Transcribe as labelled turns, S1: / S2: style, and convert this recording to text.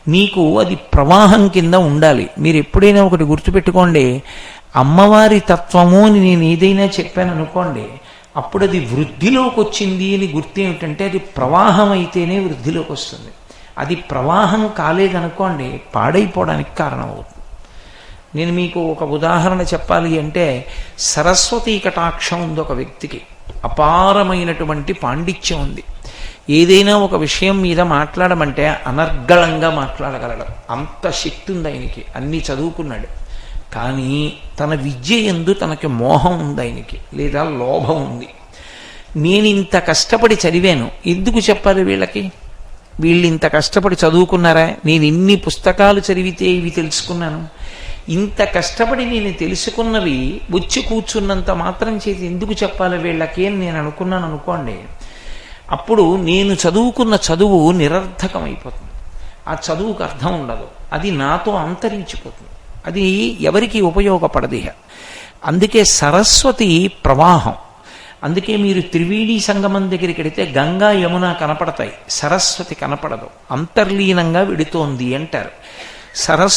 S1: మీకు అది ప్రవాహం కింద ఉండాలి. మీరు ఎప్పుడైనా ఒకటి గుర్తుపెట్టుకోండి, అమ్మవారి తత్వము అని నేను ఏదైనా చెప్పాను అనుకోండి, అప్పుడు అది వృద్ధిలోకి వచ్చింది అని గుర్తు ఏమిటంటే అది ప్రవాహం అయితేనే వృద్ధిలోకి వస్తుంది. అది ప్రవాహం కాలేదనుకోండి పాడైపోవడానికి కారణమవుతుంది. నేను మీకు ఒక ఉదాహరణ చెప్పాలి అంటే, సరస్వతీ కటాక్షం ఉంది ఒక వ్యక్తికి, అపారమైనటువంటి పాండిత్యం ఉంది. ఏదైనా ఒక విషయం మీద మాట్లాడమంటే అనర్గళంగా మాట్లాడగలడు, అంత శక్తి ఉంది ఆయనకి, అన్నీ చదువుకున్నాడు. కానీ తన విద్య యందు తనకి మోహం ఉంది ఆయనకి, లేదా లోభం ఉంది. నేను ఇంత కష్టపడి చదివాను, ఎందుకు చెప్పాలి వీళ్ళకి? వీళ్ళు ఇంత కష్టపడి చదువుకున్నారా? నేను ఇన్ని పుస్తకాలు చదివితే ఇవి తెలుసుకున్నాను. ఇంత కష్టపడి నేను తెలుసుకున్నవి వచ్చి కూర్చున్నంత మాత్రం చేసి ఎందుకు చెప్పాలి వీళ్ళకి అని నేను అనుకున్నాను అనుకోండి, అప్పుడు నేను చదువుకున్న చదువు నిరర్థకమైపోతుంది. ఆ చదువుకు అర్థం ఉండదు, అది నాతో అంతరించిపోతుంది, అది ఎవరికి ఉపయోగపడదు. అందుకే సరస్వతి ప్రవాహం. అందుకే మీరు త్రివేణి సంగమం దగ్గరికి వెడితే గంగా యమున కనపడతాయి, సరస్వతి కనపడదు, అంతర్లీనంగా విడుతోంది అంటారు. సరస్వతి